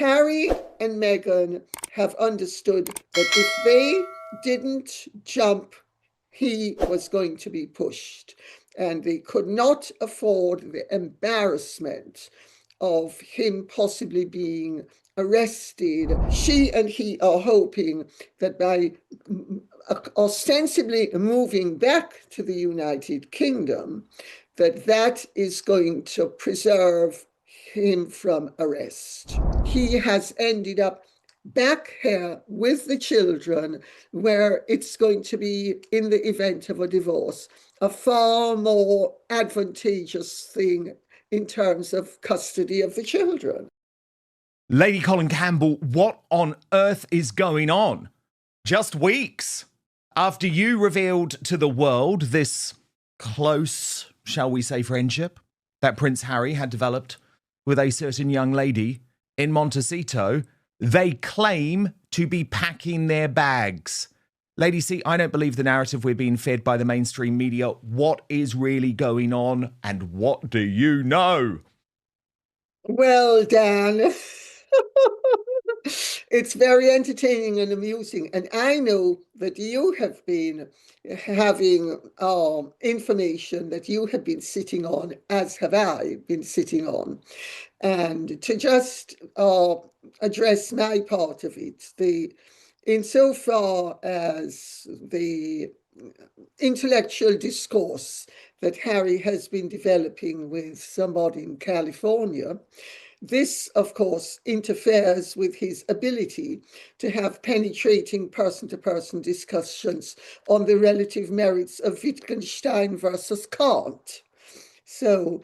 Harry and Meghan have understood that if they didn't jump, he was going to be pushed. And they could not afford the embarrassment of him possibly being arrested. She and he are hoping that by ostensibly moving back to the United Kingdom, that is going to preserve him from arrest. He has ended up back here with the children, where it's going to be, in the event of a divorce, a far more advantageous thing in terms of custody of the children. Lady Colin Campbell, what on earth is going on? Just weeks after you revealed to the world this close, shall we say, friendship that Prince Harry had developed with a certain young lady in Montecito, they claim to be packing their bags. Lady C, I don't believe the narrative we're being fed by the mainstream media. What is really going on, and what do you know? Well, Dan, it's very entertaining and amusing. And I know that you have been having information that you have been sitting on, as have I been sitting on. And to just address my part of it, insofar as the intellectual discourse that Harry has been developing with somebody in California, this, of course, interferes with his ability to have penetrating person-to-person discussions on the relative merits of Wittgenstein versus Kant. So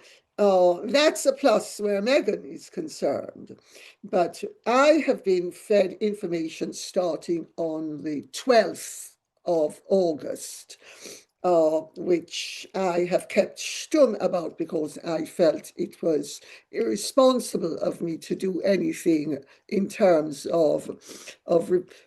that's a plus where Meghan is concerned. But I have been fed information starting on the 12th of August, which I have kept stum about because I felt it was irresponsible of me to do anything in terms of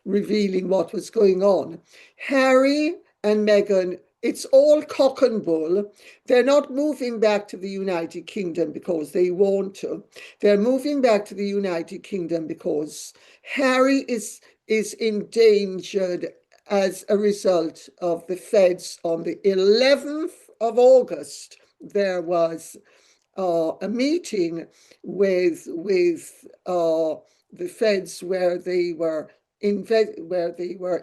revealing what was going on. Harry and Meghan, it's all cock and bull. They're not moving back to the United Kingdom because they want to. They're moving back to the United Kingdom because Harry is endangered as a result of the Feds. On the 11th of August, there was a meeting with the Feds where they were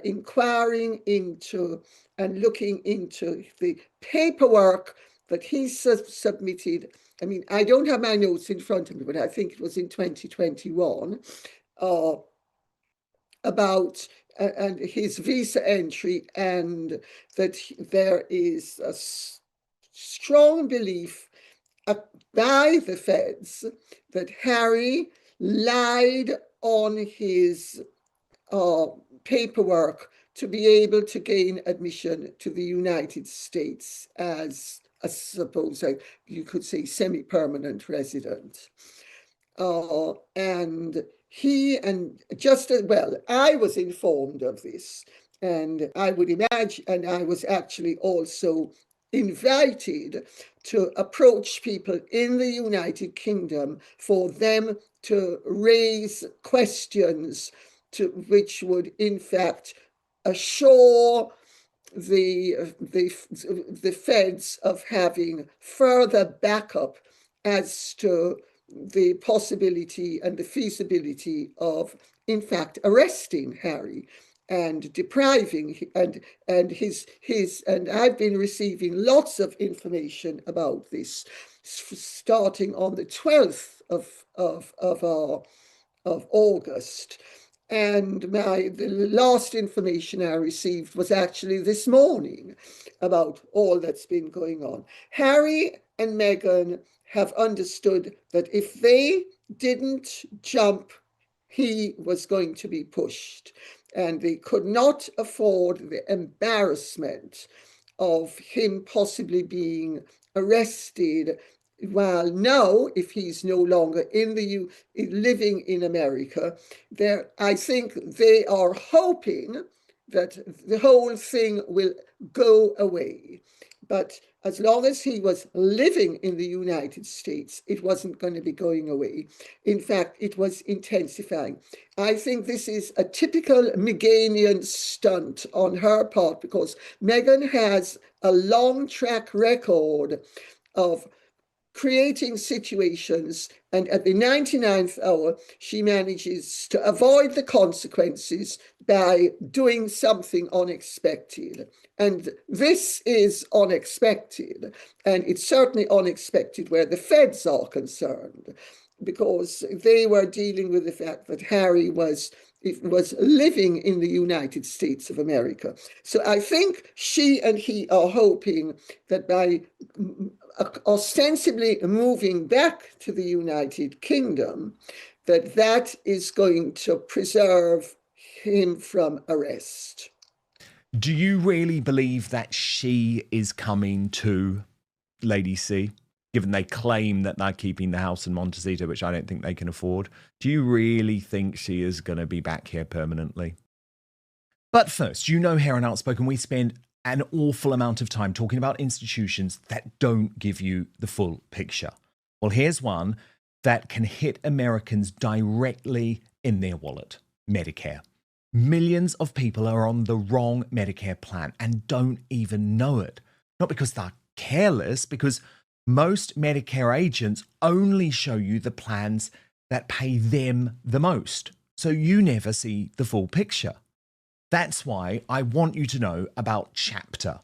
inquiring into and looking into the paperwork that he submitted. I mean, I don't have my notes in front of me, but I think it was in 2021, about and his visa entry, and that there is a strong belief by the Feds that Harry lied on his paperwork to be able to gain admission to the United States as, I suppose you could say, semi-permanent resident. And he, and just as well, I was informed of this, and I would imagine, and I was actually also invited to approach people in the United Kingdom for them to raise questions which would in fact assure the Feds of having further backup as to the possibility and the feasibility of, in fact, arresting Harry and depriving and I've been receiving lots of information about this, starting on the 12th of August. And the last information I received was actually this morning about all that's been going on. Harry and Meghan have understood that if they didn't jump, he was going to be pushed. And they could not afford the embarrassment of him possibly being arrested. While now, if he's no longer living in America, I think they are hoping that the whole thing will go away. But as long as he was living in the United States, it wasn't going to be going away. In fact, it was intensifying. I think this is a typical Meganian stunt on her part, because Meghan has a long track record of creating situations, and at the 99th hour, she manages to avoid the consequences by doing something unexpected. And this is unexpected, and it's certainly unexpected where the feds are concerned, because they were dealing with the fact that Harry was living in the United States of America. So I think she and he are hoping that by ostensibly moving back to the United Kingdom, that is going to preserve him from arrest. Do you really believe that she is coming to Lady C, given they claim that they're keeping the house in Montecito, which I don't think they can afford? Do you really think she is going to be back here permanently? But first, you know, here on Outspoken, we spend an awful amount of time talking about institutions that don't give you the full picture. Well, here's one that can hit Americans directly in their wallet: Medicare. Millions of people are on the wrong Medicare plan and don't even know it. Not because they're careless, because most Medicare agents only show you the plans that pay them the most. So you never see the full picture. That's why I want you to know about Chapter.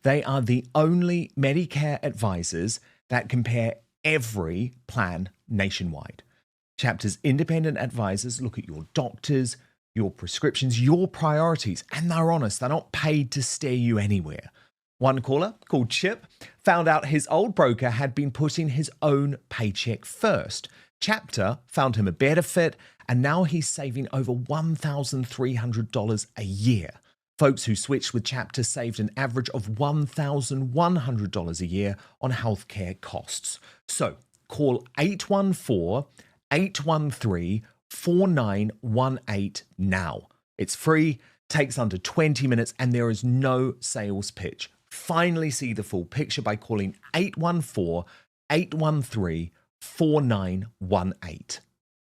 They are the only Medicare advisors that compare every plan nationwide. Chapter's independent advisors look at your doctors, your prescriptions, your priorities, and they're honest. They're not paid to steer you anywhere. One caller, called Chip, found out his old broker had been putting his own paycheck first. Chapter found him a better fit, and now he's saving over $1,300 a year. Folks who switched with Chapter saved an average of $1,100 a year on healthcare costs. So call 814-813-4918 now. It's free, takes under 20 minutes, and there is no sales pitch. Finally see the full picture by calling 814-813-4918.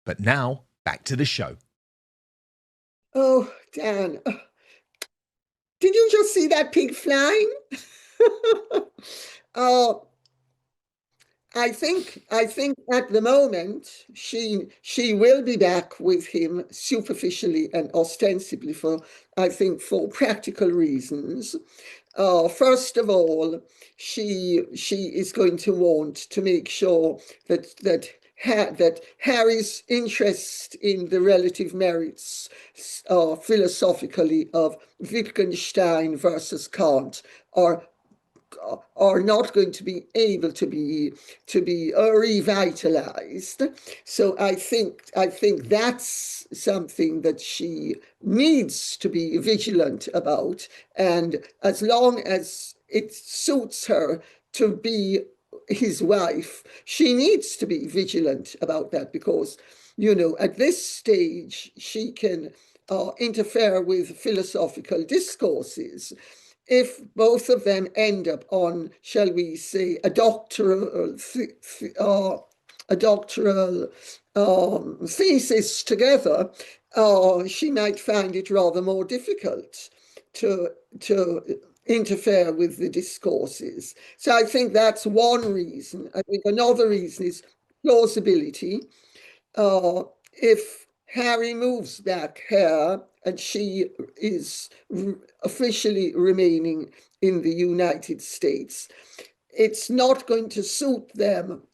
But now, back to the show. Oh, Dan. Did you just see that pig flying? I think at the moment she will be back with him superficially and ostensibly for practical reasons. First of all, she is going to want to make sure that Harry's interest in the relative merits philosophically of Wittgenstein versus Kant are not going to be able to be revitalized. So I think that's something that she needs to be vigilant about. And as long as it suits her to be his wife, she needs to be vigilant about that, because, at this stage, she can interfere with philosophical discourses. If both of them end up on, shall we say, a doctoral thesis together, she might find it rather more difficult to interfere with the discourses. So I think that's one reason. I think another reason is plausibility. If Harry moves back here and she is officially remaining in the United States, it's not going to suit them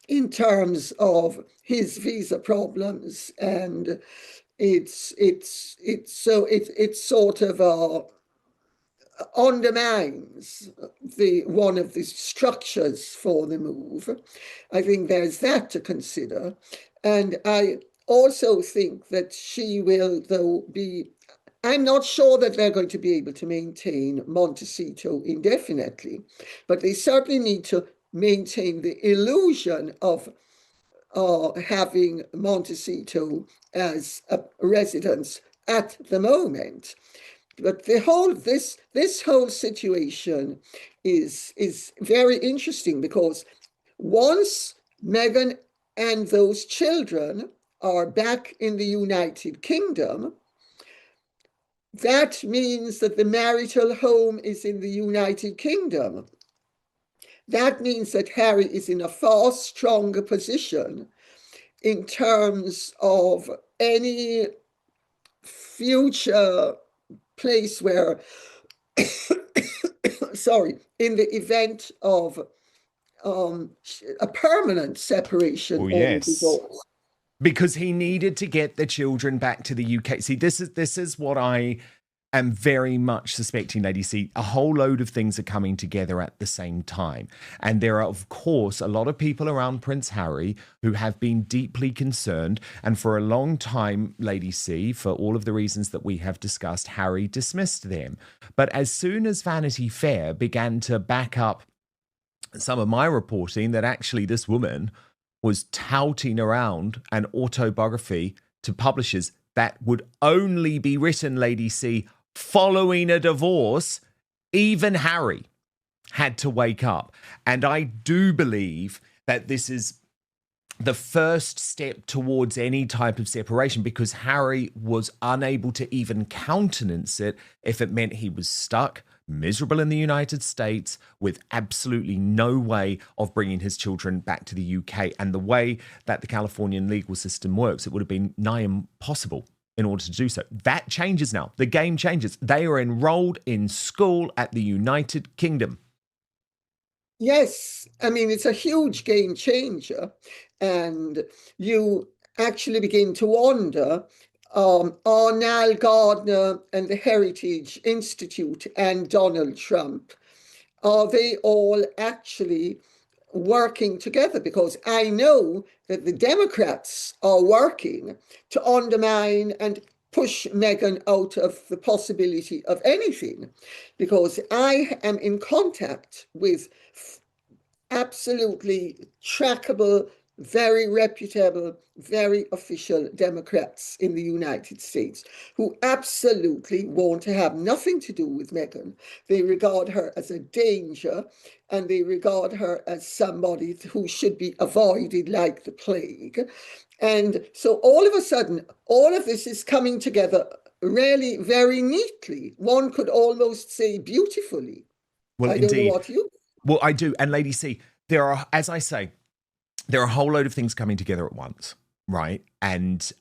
in terms of his visa problems, and it's sort of undermines one of the structures for the move. I think there's that to consider. And I also think that she will, though, I'm not sure that they're going to be able to maintain Montecito indefinitely, but they certainly need to maintain the illusion of having Montecito as a residence at the moment. but the whole this whole situation is very interesting, because once Meghan and those children are back in the United Kingdom, that means that the marital home is in the United Kingdom. That means that Harry is in a far stronger position in terms of any future place where, sorry, in the event of a permanent separation Oh, or yes. divorce. Because he needed to get the children back to the UK. See, this is what I am very much suspecting, Lady C. A whole load of things are coming together at the same time. And there are, of course, a lot of people around Prince Harry who have been deeply concerned. And for a long time, Lady C, for all of the reasons that we have discussed, Harry dismissed them. But as soon as Vanity Fair began to back up some of my reporting that actually this woman was touting around an autobiography to publishers that would only be written, Lady C, following a divorce, even Harry had to wake up. And I do believe that this is the first step towards any type of separation, because Harry was unable to even countenance it if it meant he was stuck, miserable in the United States, with absolutely no way of bringing his children back to the UK. And the way that the Californian legal system works, it would have been nigh impossible in order to do so. That changes now. The game changes. They are enrolled in school at the United Kingdom. Yes, I mean, it's a huge game changer. And you actually begin to wonder, are Niall Gardner and the Heritage Institute and Donald Trump, are they all actually working together? Because I know that the Democrats are working to undermine and push Meghan out of the possibility of anything, because I am in contact with absolutely trackable, very reputable, very official Democrats in the United States who absolutely want to have nothing to do with Meghan. They regard her as a danger, and they regard her as somebody who should be avoided like the plague. And so all of a sudden, all of this is coming together really very neatly. One could almost say beautifully. Well, I don't know indeed. what you. Well, I do. And Lady C, there are, as I say, there are a whole load of things coming together at once, right? And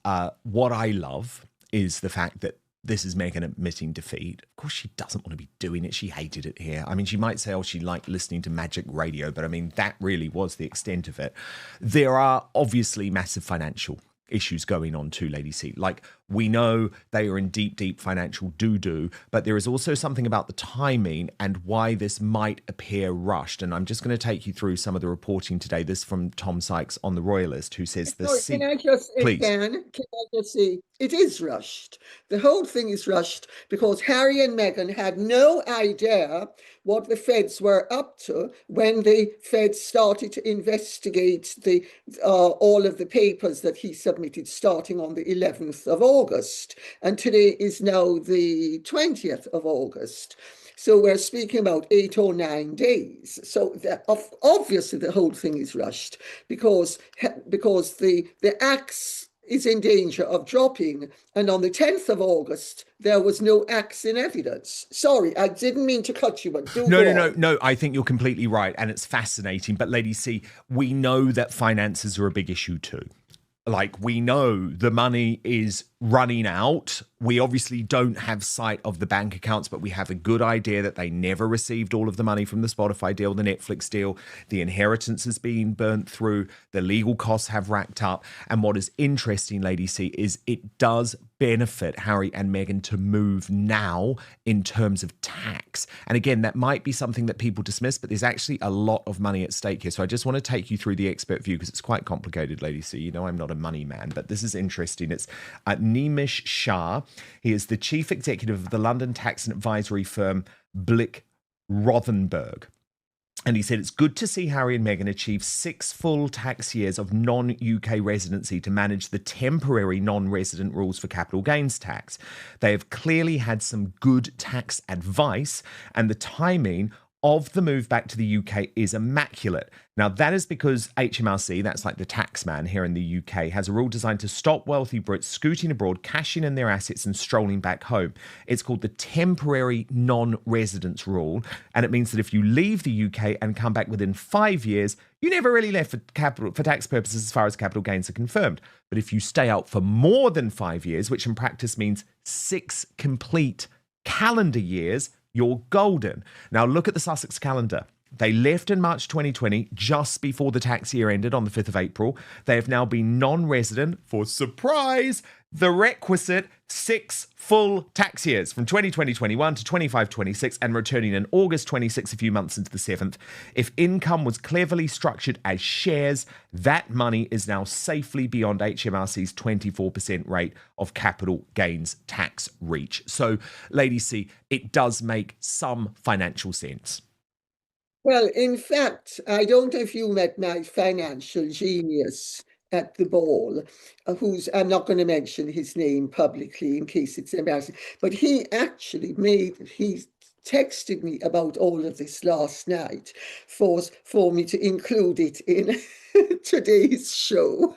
what I love is the fact that this is Meghan admitting defeat. Of course, she doesn't want to be doing it. She hated it here. I mean, she might say, oh, she liked listening to magic radio, but I mean, that really was the extent of it. There are obviously massive financial issues going on too, Lady C. Like, we know they are in deep, deep financial doo-doo, but there is also something about the timing and why this might appear rushed. And I'm just going to take you through some of the reporting today. This from Tom Sykes on The Royalist, who says Can I just, please. Dan, can I just say, it is rushed. The whole thing is rushed because Harry and Meghan had no idea what the feds were up to when the feds started to investigate the all of the papers that he submitted starting on the 11th of August. And today is now the 20th of August. So we're speaking about 8 or 9 days. So obviously the whole thing is rushed because the axe is in danger of dropping. And on the 10th of August, there was no axe in evidence. Sorry, I didn't mean to cut you, but No. I think you're completely right. And it's fascinating. But Lady C, we know that finances are a big issue too. Like, we know the money is running out. We obviously don't have sight of the bank accounts, but we have a good idea that they never received all of the money from the Spotify deal, the Netflix deal. The inheritance is being burnt through. The legal costs have racked up. And what is interesting, Lady C, is it does benefit Harry and Meghan to move now in terms of tax. And again, that might be something that people dismiss, but there's actually a lot of money at stake here. So I just want to take you through the expert view because it's quite complicated, Lady C. You know, I'm not a money man, but this is interesting. It's Nimish Shah. He is the chief executive of the London tax and advisory firm Blick Rothenberg. And he said, it's good to see Harry and Meghan achieve 6 full tax years of non-UK residency to manage the temporary non-resident rules for capital gains tax. They have clearly had some good tax advice, and the timing of the move back to the UK is immaculate. Now, that is because HMRC, that's like the tax man here in the UK, has a rule designed to stop wealthy Brits scooting abroad, cashing in their assets and strolling back home. It's called the temporary non-residence rule, and it means that if you leave the UK and come back within 5 years, you never really left for tax purposes as far as capital gains are confirmed. But if you stay out for more than 5 years, which in practice means 6 complete calendar years, you're golden. Now, look at the Sussex calendar. They left in March 2020, just before the tax year ended on the 5th of April. They have now been non-resident for, surprise, the requisite 6 full tax years from 2020-21 to 25-26 and returning in August 26, a few months into the 7th. If income was cleverly structured as shares, that money is now safely beyond HMRC's 24% rate of capital gains tax reach. So, Lady C, it does make some financial sense. Well, in fact, I don't know if you met my financial genius at the ball, I'm not going to mention his name publicly in case it's embarrassing, but he texted me about all of this last night for me to include it in today's show.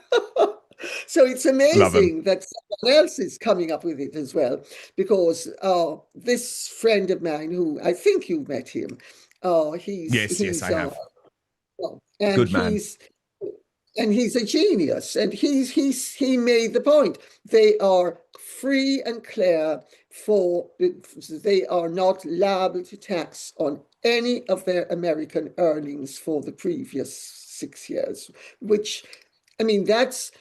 So it's amazing that someone else is coming up with it as well, because this friend of mine, who I think you met him, Yes, I have. And good man. He's a genius, and he made the point. They are free and clear they are not liable to tax on any of their American earnings for the previous 6 years, which, I mean, that's,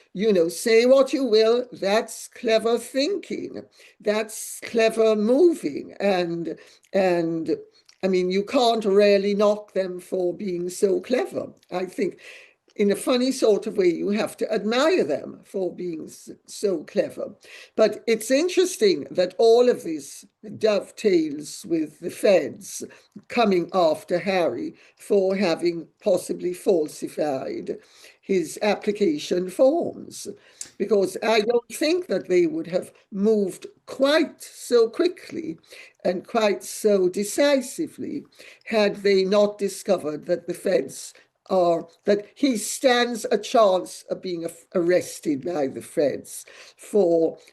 say what you will, that's clever thinking, that's clever moving, and I mean, you can't really knock them for being so clever. I think in a funny sort of way, you have to admire them for being so clever. But it's interesting that all of this dovetails with the feds coming after Harry for having possibly falsified his application forms, because I don't think that they would have moved quite so quickly and quite so decisively had they not discovered that the feds that he stands a chance of being arrested by the feds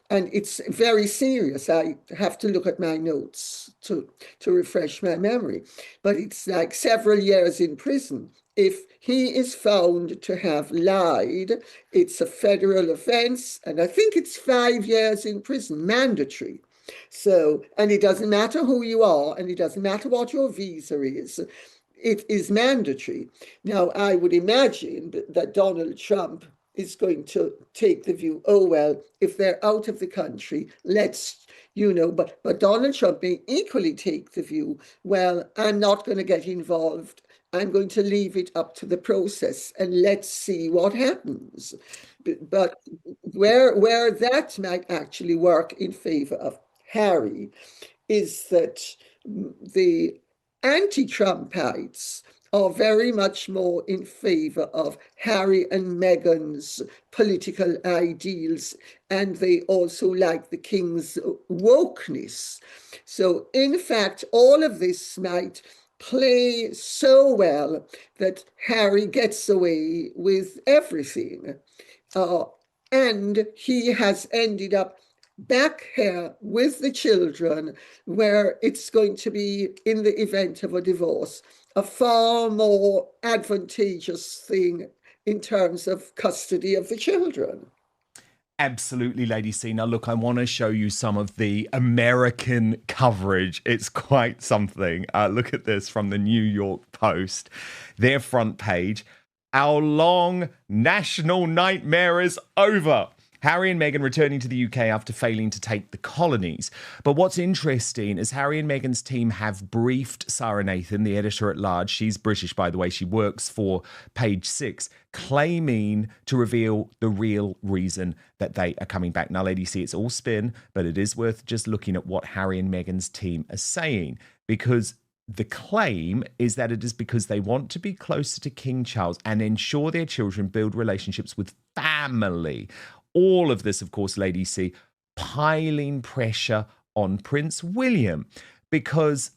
and it's very serious. I have to look at my notes to refresh my memory, but it's like several years in prison. If he is found to have lied, it's a federal offense, and I think it's 5 years in prison, mandatory. So, and it doesn't matter who you are, and it doesn't matter what your visa is. It is mandatory. Now, I would imagine that Donald Trump is going to take the view, oh, well, if they're out of the country, let's, but Donald Trump may equally take the view, well, I'm not going to get involved. I'm going to leave it up to the process and let's see what happens. But where that might actually work in favor of Harry is that the anti-Trumpites are very much more in favor of Harry and Meghan's political ideals, and they also like the king's wokeness. So, in fact, all of this might play so well that Harry gets away with everything. And he has ended up back here with the children, where it's going to be, in the event of a divorce, a far more advantageous thing in terms of custody of the children. Absolutely, Lady C. Now, look, I want to show you some of the American coverage. It's quite something. Look at this from the New York Post. Their front page. Our long national nightmare is over. Harry and Meghan returning to the UK after failing to take the colonies. But what's interesting is Harry and Meghan's team have briefed Sarah Nathan, the editor-at-large. She's British, by the way. She works for Page Six, claiming to reveal the real reason that they are coming back. Now, Lady C, it's all spin, but it is worth just looking at what Harry and Meghan's team are saying, because The claim is that it is because they want to be closer to King Charles and ensure their children build relationships with family. All of this, of course, Lady C, piling pressure on Prince William, because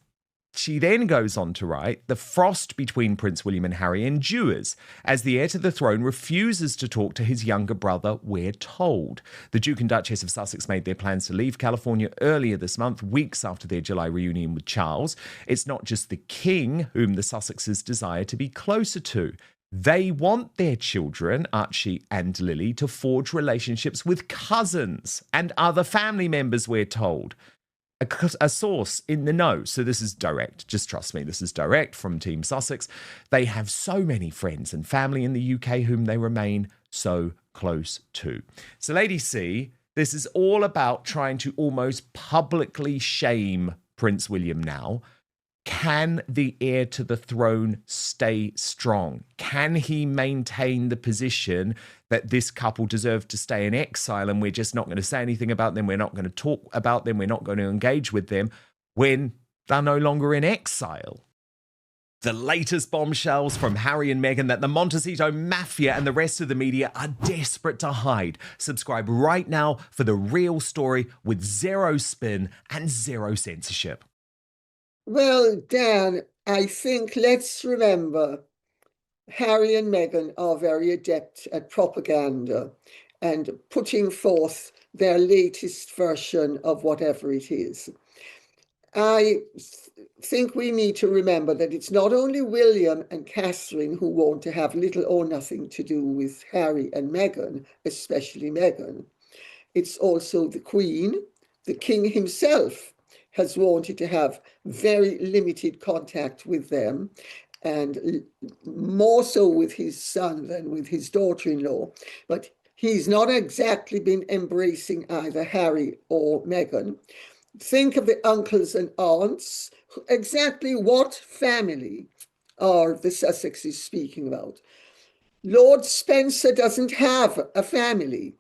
she then goes on to write, the frost between Prince William and Harry endures as the heir to the throne refuses to talk to his younger brother, we're told. The Duke and Duchess of Sussex made their plans to leave California earlier this month, weeks after their July reunion with Charles. It's not just the king whom the Sussexes desire to be closer to. They want their children, Archie and Lily, to forge relationships with cousins and other family members, we're told. A source in the know, so this is direct, just trust me, this is direct from Team Sussex. They have so many friends and family in the UK whom they remain so close to. So Lady C, this is all about trying to almost publicly shame Prince William now. Can the heir to the throne stay strong? Can he maintain the position that this couple deserve to stay in exile and we're just not going to say anything about them, we're not going to talk about them, we're not going to engage with them when they're no longer in exile? The latest bombshells from Harry and Meghan that the Montecito Mafia and the rest of the media are desperate to hide. Subscribe right now for the real story with zero spin and zero censorship. Well, Dan, I think let's remember Harry and Meghan are very adept at propaganda and putting forth their latest version of whatever it is. I think we need to remember that it's not only William and Catherine who want to have little or nothing to do with Harry and Meghan, especially Meghan. It's also the Queen, the King himself has wanted to have very limited contact with them, and more so with his son than with his daughter-in-law. But he's not exactly been embracing either Harry or Meghan. Think of the uncles and aunts. Exactly what family are the Sussexes speaking about? Lord Spencer doesn't have a family.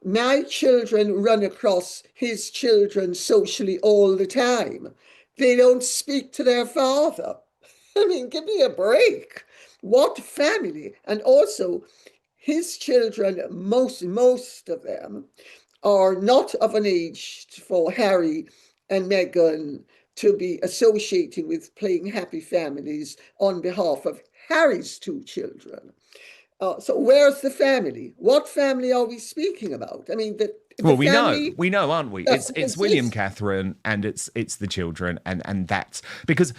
My children run across his children socially all the time. They don't speak to their father. I mean, give me a break. What family? And also, his children, most of them, are not of an age for Harry and Meghan to be associating with playing happy families on behalf of Harry's two children. So where's the family? What family are we speaking about? I mean, well, we know, aren't we? It's William, exist. Catherine, and it's the children, and that's because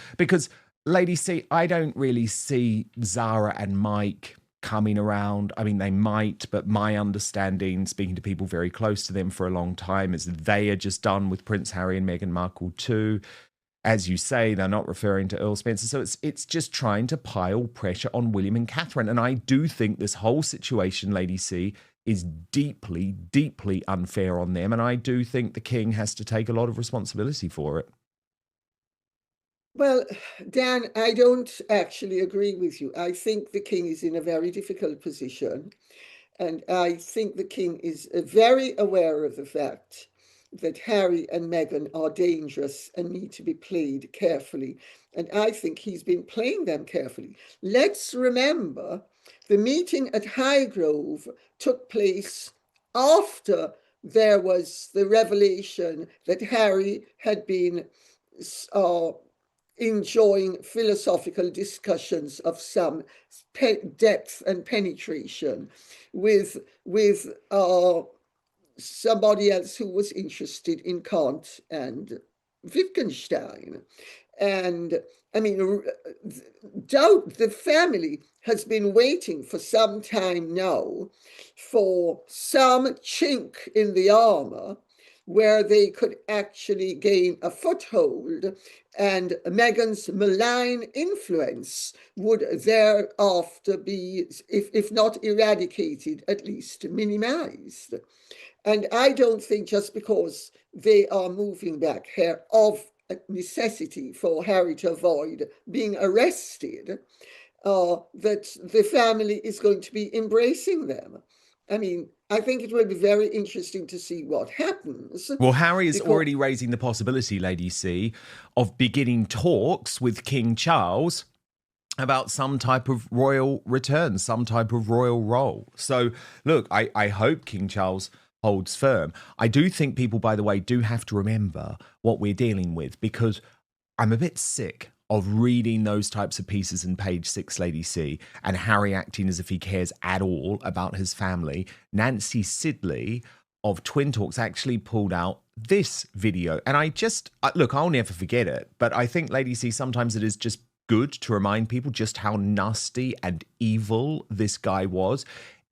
Lady C, I don't really see Zara and Mike coming around. I mean, they might, but my understanding, speaking to people very close to them for a long time, is they are just done with Prince Harry and Meghan Markle too. As you say, they're not referring to Earl Spencer. So it's just trying to pile pressure on William and Catherine. And I do think this whole situation, Lady C, is deeply, deeply unfair on them. And I do think the king has to take a lot of responsibility for it. Well, Dan, I don't actually agree with you. I think the king is in a very difficult position. And I think the king is very aware of the fact that Harry and Meghan are dangerous and need to be played carefully. And I think he's been playing them carefully. Let's remember the meeting at Highgrove took place after there was the revelation that Harry had been enjoying philosophical discussions of some depth and penetration with somebody else who was interested in Kant and Wittgenstein. And I mean, the family has been waiting for some time now for some chink in the armor where they could actually gain a foothold, and Meghan's malign influence would thereafter be, if not eradicated, at least minimized. And I don't think just because they are moving back here of necessity for Harry to avoid being arrested, that the family is going to be embracing them. I mean, I think it will be very interesting to see what happens. Well, Harry is because- already raising the possibility, Lady C, of beginning talks with King Charles about some type of royal return, some type of royal role. So, look, I hope King Charles holds firm. I do think people, by the way, do have to remember what we're dealing with, because I'm a bit sick of reading those types of pieces in page 6, Lady C, and Harry acting as if he cares at all about his family. Nancy Sidley of Twin Talks actually pulled out this video. And look, I'll never forget it, but I think, Lady C, sometimes it is just good to remind people just how nasty and evil this guy was,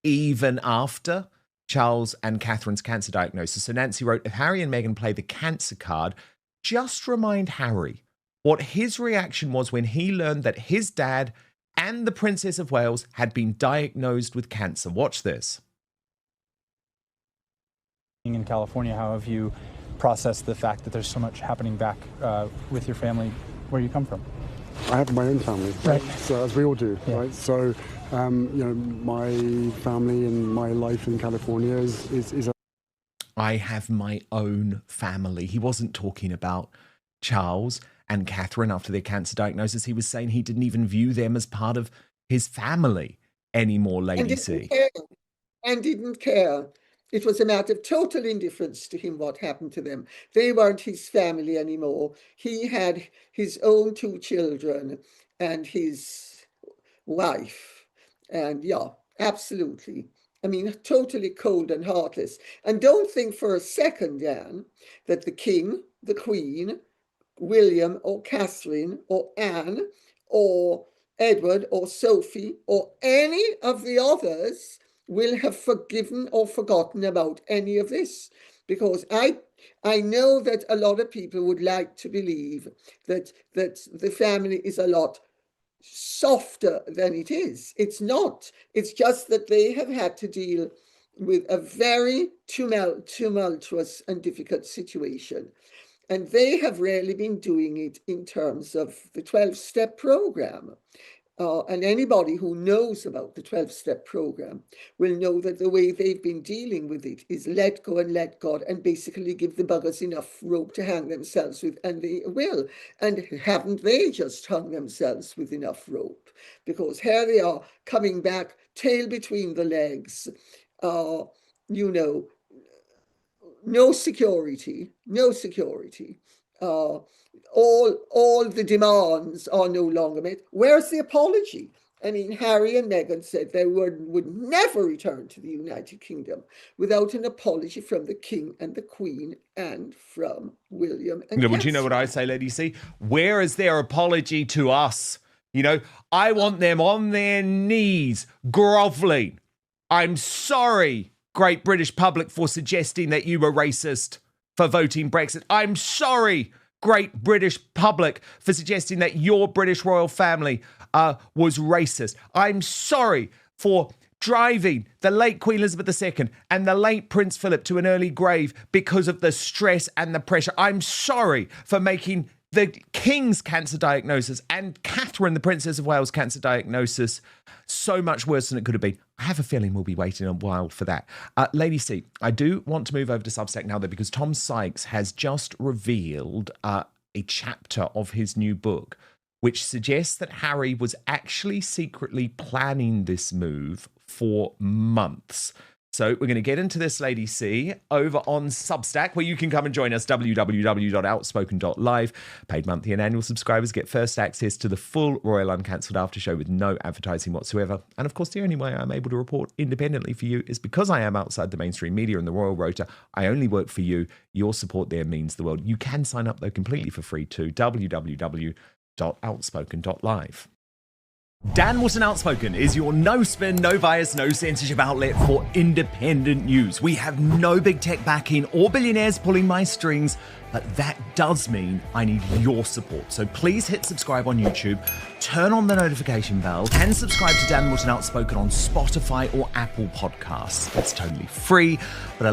even after Charles and Catherine's cancer diagnosis. So Nancy wrote, if Harry and Meghan play the cancer card, just remind Harry what his reaction was when he learned that his dad and the Princess of Wales had been diagnosed with cancer. Watch this. In California, how have you processed the fact that there's so much happening back with your family where you come from? I have my own family, right? So as we all do, yeah. right? So, my family and my life in California is I have my own family. He wasn't talking about Charles and Catherine after their cancer diagnosis. He was saying he didn't even view them as part of his family anymore, Lady C. And didn't care. It was a matter of total indifference to him what happened to them. They weren't his family anymore. He had his own 2 children and his wife. And yeah, absolutely. I mean, totally cold and heartless. And don't think for a second, Dan, that the King, the Queen, William or Catherine or Anne or Edward or Sophie or any of the others will have forgiven or forgotten about any of this, because I know that a lot of people would like to believe that the family is a lot softer than it is. It's not. It's just that they have had to deal with a very tumultuous and difficult situation. And they have rarely been doing it in terms of the 12-step program. And anybody who knows about the 12-step program will know that the way they've been dealing with it is let go and let God, and basically give the buggers enough rope to hang themselves with, and they will. And haven't they just hung themselves with enough rope? Because here they are coming back, tail between the legs, no security. All the demands are no longer met. Where's the apology? I mean, Harry and Meghan said they would never return to the United Kingdom without an apology from the King and the Queen and from William and Would you know what I say, Lady C? Where is their apology to us? I want them on their knees, groveling. I'm sorry, great British public, for suggesting that you were racist for voting Brexit. I'm sorry, great British public, for suggesting that your British royal family was racist. I'm sorry for driving the late Queen Elizabeth II and the late Prince Philip to an early grave because of the stress and the pressure. I'm sorry for making the King's cancer diagnosis and Catherine, the Princess of Wales, cancer diagnosis so much worse than it could have been. I have a feeling we'll be waiting a while for that. Lady C, I do want to move over to Substack now, though, because Tom Sykes has just revealed a chapter of his new book, which suggests that Harry was actually secretly planning this move for months. So we're going to get into this, Lady C, over on Substack, where you can come and join us, www.outspoken.live. Paid monthly and annual subscribers get first access to the full Royal Uncancelled After Show with no advertising whatsoever. And of course, the only way I'm able to report independently for you is because I am outside the mainstream media and the Royal Rota. I only work for you. Your support there means the world. You can sign up, though, completely for free to www.outspoken.live. Dan Wotton Outspoken is your no spin, no bias, no censorship outlet for independent news. We have no big tech backing or billionaires pulling my strings, but that does mean I need your support. So please hit subscribe on YouTube, turn on the notification bell, and subscribe to Dan Wotton Outspoken on Spotify or Apple Podcasts. It's totally free, but